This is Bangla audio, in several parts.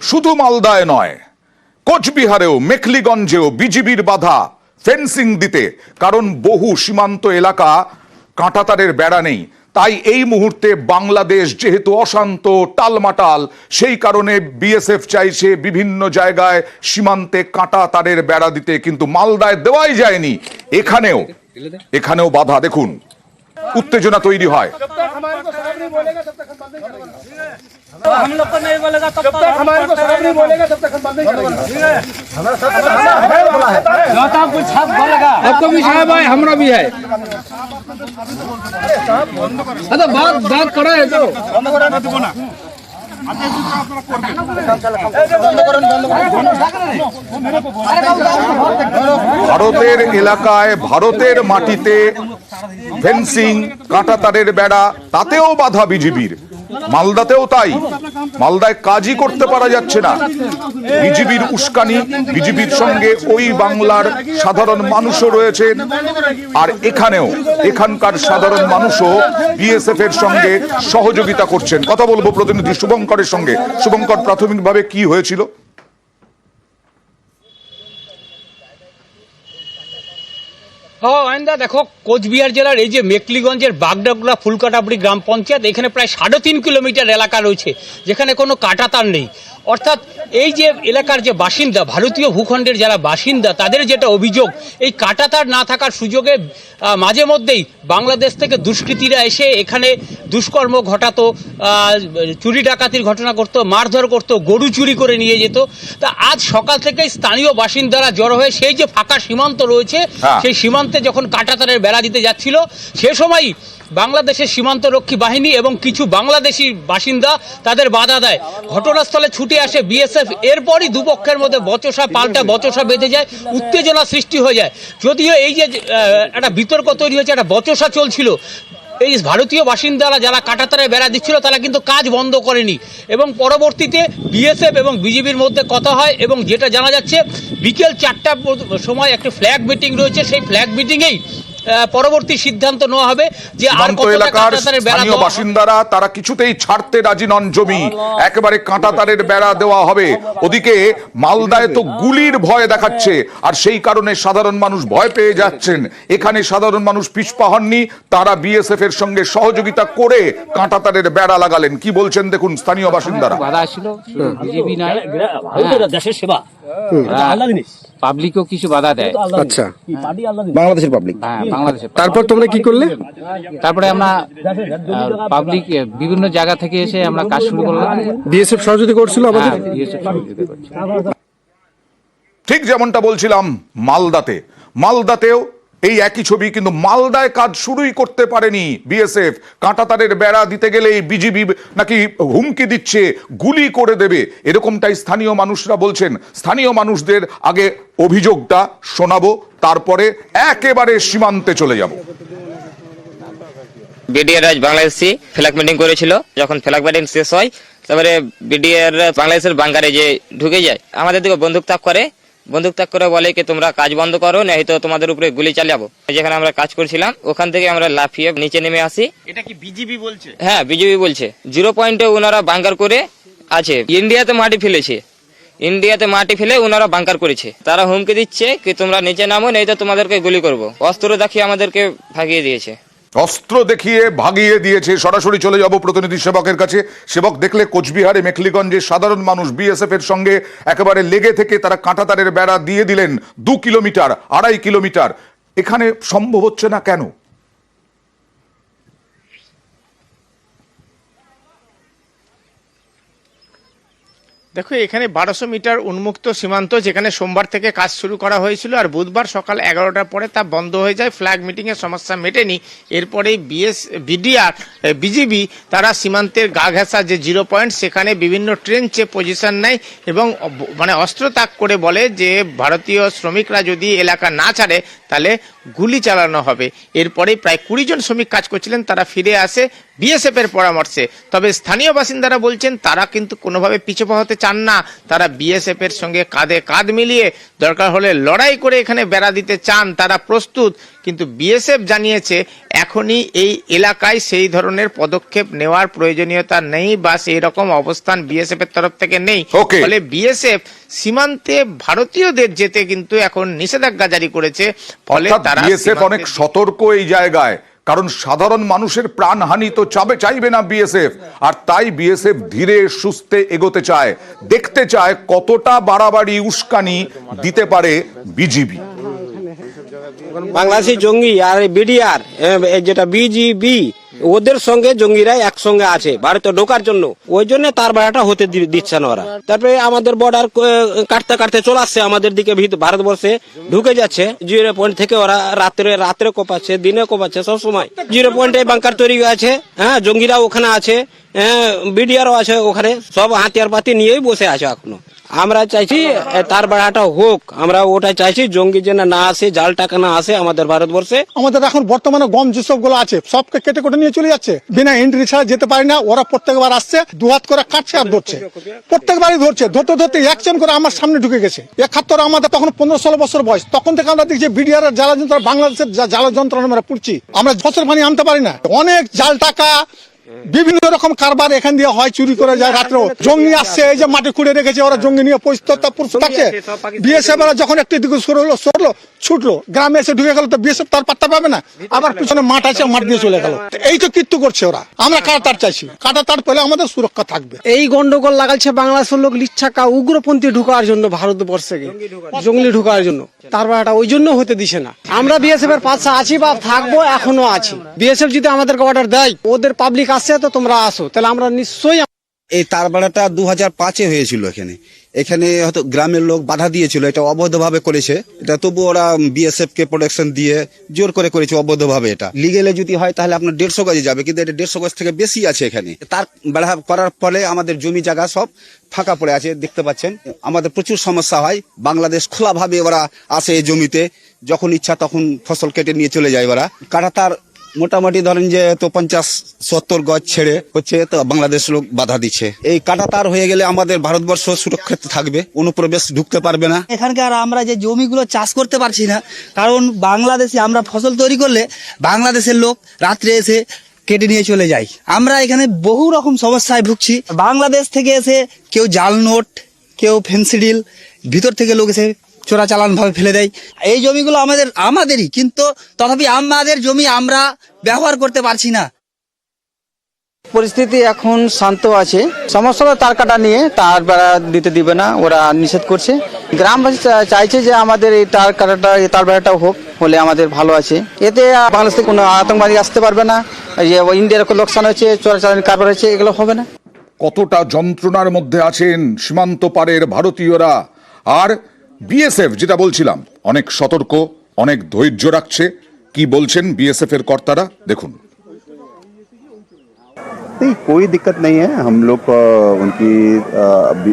শুধু মালদায় নয়, কোচবিহারেও মেখলিগঞ্জেও বিজিবির বাধা ফেন্সিং দিতে, কারণ বহু সীমান্ত এলাকা কাঁটাতারের বেড়া নেই। তাই এই মুহূর্তে বাংলাদেশ যেহেতু অশান্ত টালমাটাল, সেই কারণে বিএসএফ চাইছে বিভিন্ন জায়গায় সীমান্তে কাঁটা তারের বেড়া দিতে, কিন্তু মালদায় দেওয়াই যায়নি। এখানেও বাধা। দেখুন, উত্তেজনা তৈরি হয়। हम लोग को नहीं बोलेगा तब तक हमारे को साहब नहीं बोलेगा तब तक हम बंद नहीं करेंगे। हमारा साथ जो आप कुछ साथ बोलेगा आपको भी साहब है, हमरा भी है। अरे बात करो है तो बंद करो ना देखो ना। ভারতের এলাকায় ভারতের মাটিতে ফেন্সিং কাঁটা তারের বেড়া, তাতেও বাধা বিজিবির। মালদাতেও তাই। মালদায় কাজই করতে পারা যাচ্ছে না, বিজিবির উস্কানি। বিজিবির সঙ্গে ওই বাংলার সাধারণ মানুষও রয়েছেন, আর এখানকার সাধারণ মানুষও বিএসএফ এর সঙ্গে সহযোগিতা করছেন। কথা বলবো প্রতিনিধি শুভঙ্করের সঙ্গে। শুভঙ্কর, প্রাথমিকভাবে কি হয়েছিল? দেখো, কোচবিহার জেলার এই যে মেখলিগঞ্জের বাগডাগলা ফুলকাটাবড়ি গ্রাম পঞ্চায়েত, এখানে প্রায় 3.5 কিলোমিটার এলাকা রয়েছে যেখানে কোনো কাঁটাতার নেই। অর্থাৎ এই যে এলাকার যে বাসিন্দা, ভারতীয় ভূখণ্ডের যারা বাসিন্দা, তাদের যেটা অভিযোগ, এই কাঁটাতার না থাকার সুযোগে মাঝে মধ্যেই বাংলাদেশ থেকে দুষ্কৃতীরা এসে এখানে দুষ্কর্ম ঘটাতো, চুরি ডাকাতির ঘটনা করতো, মারধর করতো, গরু চুরি করে নিয়ে যেত। তা আজ সকাল থেকেই স্থানীয় বাসিন্দারা জড়ো হয়ে সেই যে ফাঁকা সীমান্ত রয়েছে, সেই সীমান্তে যখন কাঁটাতারের বেড়া দিতে যাচ্ছিল, সে সময় বাংলাদেশের সীমান্তরক্ষী বাহিনী এবং কিছু বাংলাদেশি বাসিন্দা তাদের বাধা দেয়। ঘটনাস্থলে ছুটে আসে বিএসএফ। এরপরই দুপক্ষের মধ্যে পাল্টা বচসা বেঁধে যায়, উত্তেজনা সৃষ্টি হয়ে যায়। যদিও এই যে একটা বিতর্ক তৈরি হয়েছে, একটা বচসা চলছিল, এই ভারতীয় বাসিন্দারা যারা কাঁটাতারের বেড়া দিচ্ছিল তারা কিন্তু কাজ বন্ধ করেনি, এবং পরবর্তীতে বিএসএফ এবং বিজিবির মধ্যে কথা হয়। এবং যেটা জানা যাচ্ছে, বিকেল 4টার সময় একটা ফ্ল্যাগ মিটিং রয়েছে। সেই ফ্ল্যাগ মিটিংয়েই পরবর্তী সিদ্ধান্ত নেওয়া হবে যে আর কত কাঁটাতারের বেড়া দেওয়া। বাসিন্দারা তারা কিছুতেই ছাড়তে রাজি নন জমি, একেবারে কাঁটাতারের বেড়া দেওয়া হবে। ওদিকে মালদায় তো গুলির ভয় দেখাচ্ছে, আর সেই কারণে সাধারণ মানুষ ভয় পেয়ে যাচ্ছেন। এখানে সাধারণ মানুষ পিছপা হননি, তারা বিএসএফ এর সঙ্গে সহযোগিতা করে কাঁটাতারের বেড়া লাগালেন। কি বলছেন দেখুন স্থানীয় বাসিন্দারা। বাধা ছিল, বিজেপি নাই, দেশের সেবা, পাবলিকও কিছু বাধা দেয়। আচ্ছা, বাংলাদেশের পাবলিক। হ্যাঁ, বাংলাদেশের। তারপর তোমরা কি করলে? তারপরে আমরা পাবলিক বিভিন্ন জায়গা থেকে এসে আমরা কাজ শুরু করলাম। বিএসএফ সহযোগিতা করছিল আমাদের। বিএসএফ সহযোগিতা করছে। ঠিক যেমনটা বলছিলাম, মালদাতেও এই একই ছবি, কিন্তু মালদায় কাজ শুরুই করতে পারেনি বিএসএফ। কাঁটাতারের বেড়া দিতে গেলেই বিজিবি নাকি হুমকি দিচ্ছে, গুলি করে দেবে, এরকমটাই স্থানীয় মানুষরা বলছেন। স্থানীয় মানুষদের আগে অভিযোগটা শোনাবো, তারপরে একেবারে সীমান্তে চলে যাব। বিডিআর আজ বাংলাদেশি ফ্ল্যাগ মিটিং করেছিল। যখন ফ্ল্যাগ মিটিং শেষ হয়, তারপরে বিডিআর বাংলাদেশের বাঙ্গারে যে ঢুকে যায়, আমাদের দিকে বন্দুক তাক করে বলে কি তোমরা কাজ বন্ধ করো, না হয়তো তোমাদের উপরে গুলি চালাবো। যেখানে আমরা কাজ করছিলাম ওখান থেকে আমরা লাফিয়ে নিচে নেমে আসি। এটা কি বিজিবি বলছে? হ্যাঁ, বিজিবি বলছে। 0 পয়েন্টে ওনারা বাঙ্কার করে আছে। ইন্ডিয়াতে মাটি ফেলে ওনারা বাঙ্কার করেছে। তারা হুমকি দিচ্ছে কি তোমরা নিচে নামো, নয়তো তোমাদেরকে গুলি করবো। অস্ত্র দেখিয়ে আমাদেরকে ভাগিয়ে দিয়েছে। অস্ত্র দেখিয়ে ভাগিয়ে দিয়েছে। সরাসরি চলে যাব প্রতিনিধি সেবকের কাছে। সেবক, দেখলে কোচবিহারে মেখলিগঞ্জে সাধারণ মানুষ বিএসএফ এর সঙ্গে একেবারে লেগে থেকে তারা কাঁটাতারের বেড়া দিয়ে দিলেন 2 কিলোমিটার, 2.5 কিলোমিটার। এখানে সম্ভব হচ্ছে না কেন? দেখো, এখানে 1200 মিটার উন্মুক্ত সীমান্ত, যেখানে সোমবার থেকে কাজ শুরু করা হয়েছিল, আর বুধবার সকাল 11টার পরে তা বন্ধ হয়ে যায়। ফ্ল্যাগ মিটিং এর সমস্যা মেটেনি। এরপরেই বিডিআর বিজিবি তারা সীমান্তের গা ঘেঁষা যে 0 পয়েন্ট, সেখানে বিভিন্ন ট্রেঞ্চে পজিশন নেয় এবং অস্ত্র তাক করে বলে যে ভারতীয় শ্রমিকরা যদি এলাকা না ছাড়ে তাহলে গুলি চালানো হবে। এরপরেই প্রায় 20 জন শ্রমিক কাজ করছিলেন, তারা ফিরে আসে। বিএসএফ এর পরামর্শে। তবে স্থানীয় বাসিন্দারা বলছেন তারা কিন্তু কোনোভাবে পিছপা হতে চান না, তারা বিএসএফ এর সঙ্গে কাঁধে কাঁধ মিলিয়ে দরকার হলে লড়াই করে এখানে বেড়া দিতে চান, তারা প্রস্তুত। কিন্তু বিএসএফ জানিয়েছে এখনই এই এলাকায় সেই ধরনের পদক্ষেপ নেওয়ার প্রয়োজনীয়তা নেই বা সেই রকম অবস্থান বিএসএফ এর তরফ থেকে নেই। Okay. ফলে বিএসএফ সীমান্তে ভারতীয়দের যেতে কিন্তু এখন নিষেধাজ্ঞা জারি করেছে। ফলে তারা বিএসএফ অনেক সতর্ক এই জায়গায়, কারণ সাধারণ মানুষের প্রাণহানি তো চাইবে না বিএসএফ, আর তাই বিএসএফ ধীরে সুস্থে এগোতে চায়, দেখতে চায় কতটা বাড়াবাড়ি উস্কানি দিতে পারে বিজিবি। বাংলাদেশি জঙ্গি আর বিডিআর যেটা বিজিবি ওদের সঙ্গে জঙ্গিরা একসঙ্গে আছে ভারতে ঢোকার জন্য, ওই জন্য তার বেড়াটা হতে দিচ্ছে না ওরা। তারপরে আমাদের বর্ডার কাটতে কাটতে চলে আসছে আমাদের দিকে, ভারতবর্ষে ঢুকে যাচ্ছে। 0 পয়েন্ট থেকে ওরা রাত্রে কোপাচ্ছে, দিনে কোপাচ্ছে, সব সময় 0 পয়েন্টে বাংকার তৈরি আছে। হ্যাঁ, জঙ্গিরা ওখানে আছে, বিডিআরও আছে ওখানে, সব হাতিয়ার পাতি নিয়েই বসে আছে এখনো। আমরা চাইছি তার বেড়াটা হোক, আমরা ওটাই চাইছি, জঙ্গি যেন না আসে, জাল টাকা না আসে আমাদের ভারতবর্ষে। আমাদের এখন বর্তমানে গম যেসব গুলো আছে সবকে কেটে কেটে নিয়ে চলে যাচ্ছে, বিনা এন্ট্রি ছাড়া যেতে পারি না। ওরা প্রত্যেকবার আসছে, দুহাত করে কাটছে আর ধরছে, প্রত্যেকবারই ধরছে, ধরতে ধরতে একজন করে আমার সামনে ঢুকে গেছে। 71 আমাদের তখন 15-16 বছর বয়স, তখন থেকে আমরা দেখছি বিডিআর জ্বালা যন্ত্র, বাংলাদেশের জ্বালা যন্ত্র আমরা পুড়ছি, আমরা ফসল পানি আনতে পারি না। অনেক জাল টাকা, বিভিন্ন রকম কারবার এখান দিয়ে হয়, চুরি করে যায়। রাত্রে জঙ্গি আসছে, এই যে মাটি খুঁড়ে রেখেছে, ওরা জঙ্গি নিয়ে পরিস্থিতি থাকছে। বিএসএফ যখন একটি দিকে সরলো ছুটলো, গ্রামে এসে ঢুকে গেল, তো বিএসএফ তার পাত্তা পাবে না, আবার পিছনে মাঠ আছে, মাঠ দিয়ে চলে গেল। এই তো কীর্তু করছে ওরা। আমরা কাটাতার চাইছি, কাটাতার পেলে আমাদের সুরক্ষা থাকবে। এই গন্ডগোল লাগাচ্ছে বাংলাদেশের লোক লিচ্ছাকা উগ্রপন্থী ঢুকার জন্য, ভারতবর্ষে জঙ্গলি ঢুকার জন্য, তার বেড়াটা ওই জন্য হতে দিছে না। আমরা বিএসএফ এর পাশে আছি বা থাকবো, এখনো আছি। বিএসএফ যদি আমাদেরকে অর্ডার দেয়, ওদের পাবলিক আসছে তো তোমরা আসো, তাহলে আমরা নিশ্চয়ই। এই তার বেড়াটা 2005-এ হয়েছিল এখানে হয়তো গ্রামের লোক বাধা দিয়েছিল, এটা অবৈধভাবে করেছে। এটা তবু ওরা বিএসএফ কে প্রোটেকশন দিয়ে জোর করে করেছে অবৈধভাবে। এটা লিগেলে যদি হয় তাহলে আপনার 150 গজে যাবে, কিন্তু এটা 150 গজ থেকে বেশি আছে এখানে। তার বেড়া করার ফলে আমাদের জমি জায়গা সব ফাঁকা পড়ে আছে, দেখতে পাচ্ছেন। আমাদের প্রচুর সমস্যা হয়। বাংলাদেশ খোলাভাবে ওরা আসে এই জমিতে, যখন ইচ্ছা তখন ফসল কেটে নিয়ে চলে যায় ওরা। কাটাতার মোটামুটি ধরেন যে তো 50-70 গজ ছেড়ে হচ্ছে, তো বাংলাদেশ লোক বাধা দিচ্ছে। এই কাটাতার হয়ে গেলে আমাদের ভারতবর্ষ সুরক্ষিত থাকবে, অনুপ্রবেশ ঢুকতে পারবে না। এখানকার আমরা যে জমিগুলো চাষ করতে পারছি না, কারণ বাংলাদেশে আমরা ফসল তৈরি করলে বাংলাদেশের লোক রাত্রে এসে কেটে নিয়ে চলে যায়। আমরা এখানে বহু রকম সমস্যায় ভুগছি। বাংলাদেশ থেকে এসে কেউ জাল নোট, কেউ ফেন্সিডিল, ভিতর থেকে লোক এসে চোরাচালান ভাবে ফেলে দেয়। এই জমিগুলো আমাদেরই, কিন্তু তথাপি আমাদের জমি আমরা ব্যবহার করতে পারছি না। পরিস্থিতি এখন শান্ত আছে। সমস্যা তার কাটা নিয়ে, তার বেড়া দিতে দিবে না, ওরা নিষেধ করছে। গ্রামবাসী চাইছে যে আমাদের এই তার কাটাটা, তার বেড়াটাও হোক, হলে আমাদের ভালো আছে। এতে বাংলাদেশ থেকে কোনো আতঙ্কবাদী আসতে পারবে না, যে ইন্ডিয়ার লোকসান হয়েছে, চোরাচালানি কারবার হয়েছে, এগুলো হবে না। কতটা যন্ত্রণার মধ্যে আছেন সীমান্ত পারের ভারতীয়রা। আর বিএসএফ যেটা বলছিলাম, অনেক সতর্ক, অনেক ধৈর্য রাখছে। কি বলছেন বিএসএফ এর কর্তারা, দেখুন। नहीं, कोई दिक्कत नहीं है। हम लोग उनकी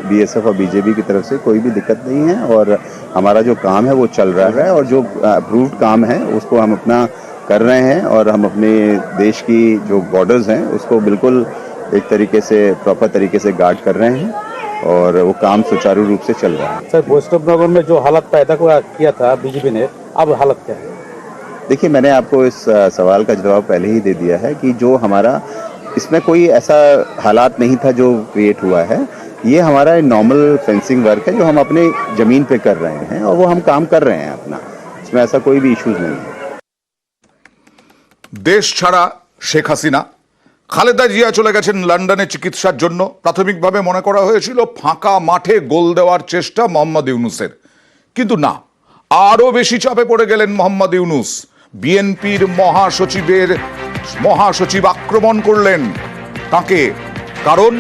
बीएसएफ और बीजेपी की तरफ से कोई भी दिक्कत नहीं है, और हमारा जो काम है वो चल रहा है, और जो अप्रूव्ड काम है उसको हम अपना कर रहे हैं, और हम अपने देश की जो बॉर्डर्स हैं उसको बिल्कुल एक तरीके से, प्रॉपर तरीके से गार्ड कर रहे हैं, और वो काम सुचारू रूप से चल रहा है। सर, वैष्णवनगर में जो हालत पैदा किया था बीजेपी ने, अब हालत क्या है? देखिए, मैंने आपको इस सवाल का जवाब पहले ही दे दिया है कि जो हमारा, इसमें कोई ऐसा हालात नहीं था जो क्रिएट हुआ है। ये हमारा नॉर्मल फेंसिंग वर्क है जो हम अपने जमीन पे कर रहे हैं, और वो हम काम कर रहे हैं अपना, इसमें ऐसा कोई भी इश्यूज नहीं है। দেশ ছাড়া শেখ হাসিনা, খালেদা জিয়া চলে গেছেন লন্ডনে চিকিৎসার জন্য। প্রাথমিকভাবে মনে করা হয়েছিল ফাঁকা মাঠে গোল দেওয়ার চেষ্টা মোহাম্মদ ইউনূসের, কিন্তু না, আরো বেশি চাপে পড়ে গেলেন মোহাম্মদ ইউনূস। বিএনপির মহাসচিব আক্রমণ করলেন তাকে, কারণ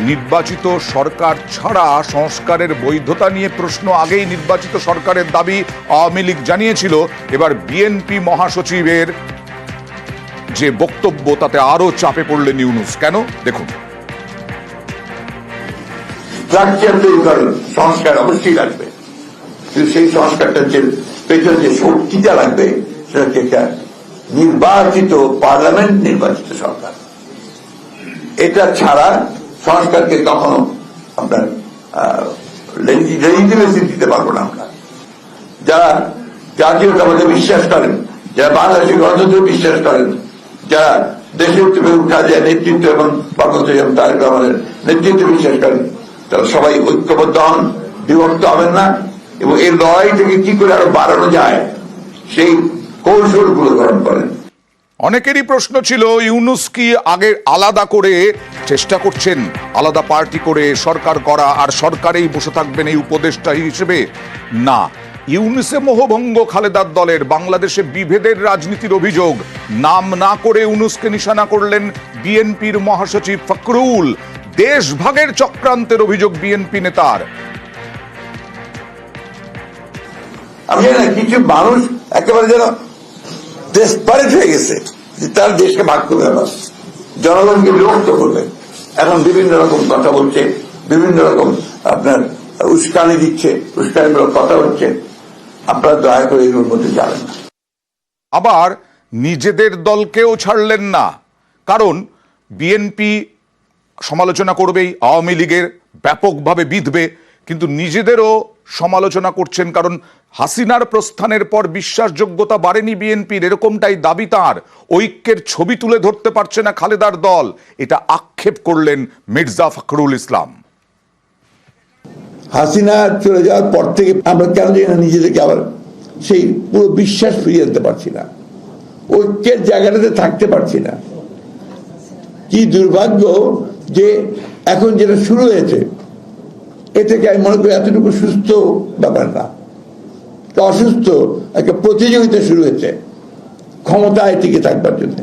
নির্বাচিত সরকার ছাড়া সংস্কারের বৈধতা নিয়ে প্রশ্ন আগেই নির্বাচিত সরকারের দাবি আওয়ামী লীগ জানিয়েছিল। এবার বিএনপি মহাসচিবের যে বক্তব্য, তাতে আরো চাপে পড়লেন ইউনূস। কেন, দেখুন। সংস্কার অবশ্যই লাগবে, কিন্তু সেই সংস্কারটার যে পেছনে যে শক্তিটা লাগবে সেটা হচ্ছে একটা নির্বাচিত পার্লামেন্ট, নির্বাচিত সরকার। এটা ছাড়া সংস্কারকে কখনো আপনার লেজিটিমেসি দিতে পারবো না আমরা। যারা জাতীয়তাবাদে বিশ্বাস করেন, যারা বাংলাদেশের গণতন্ত্রে বিশ্বাস করেন, যারা দেশের থেকে উঠা যায় নেতৃত্ব এবং বঙ্গবন্ধু তারেক রহমানের নেতৃত্বে বিশ্বাস করেন, তারা সবাই ঐক্যবদ্ধ হন, বিভক্ত হবেন না, এবং এই লড়াই থেকে কি করে আরো বাড়ানো যায় সেই কৌশলগুলো গ্রহণ করেন। অনেকেরই প্রশ্ন ছিল ইউনূস কি আগে আলাদা করে চেষ্টা করছেন আলাদা পার্টি করে সরকার করা, আর সরকারেই বসে থাকবেন এই উপদেষ্টা হিসেবে? না, ইউনূসে মোহভঙ্গ খালেদার দলের বাংলাদেশে বিভেদের রাজনীতির অভিযোগ নাম না করে ইউনূসকে নিশানা করলেন বিএনপির মহাসচিব ফখরুল। দেশভাগের চক্রান্তের অভিযোগ বিএনপি নেতার। আমি জানি না, কিছু মানুষ একেবারে যেন ডেসপারেট হয়ে গেছে যে তার দেশকে ভাগ করবে না, জনগণকে বিরক্ত করবে। এখন বিভিন্ন রকম কথা বলছে, বিভিন্ন রকম আপনার উস্কানি দিচ্ছে, উস্কানিমূলক কথা হচ্ছে। আপনারা দয়া করে এগুলোর মধ্যে যাবেন না। আবার নিজেদের দলকেও ছাড়লেন না, কারণ বিএনপি সমালোচনা করবেই, আওয়ামী লীগের ব্যাপকভাবে বিঁধবে, কিন্তু নিজেদেরও সমালোচনা করছেন, কারণ হাসিনার প্রস্থানের পর বিশ্বাসযোগ্যতা বাড়েনি বিএনপির, এরকমটাই দাবি তাঁর। ঐক্যের ছবি তুলে ধরতে পারছে না খালেদার দল, এটা আক্ষেপ করলেন মির্জা ফখরুল ইসলাম। হাসিনা চলে যাওয়ার পর থেকে আমরা কেন জানি না নিজেদেরকে আবার সেই পুরো বিশ্বাস ফিরিয়ে আনতে পারছি না, ঐক্যের জায়গাটাতে থাকতে পারছি না। কি দুর্ভাগ্য যে এখন যেটা শুরু হয়েছে এ থেকে আমি মনে করি এতটুকু সুস্থ ব্যাপার না, অসুস্থ একটা প্রতিযোগিতা শুরু হয়েছে ক্ষমতায় টিকে থাকবার জন্য।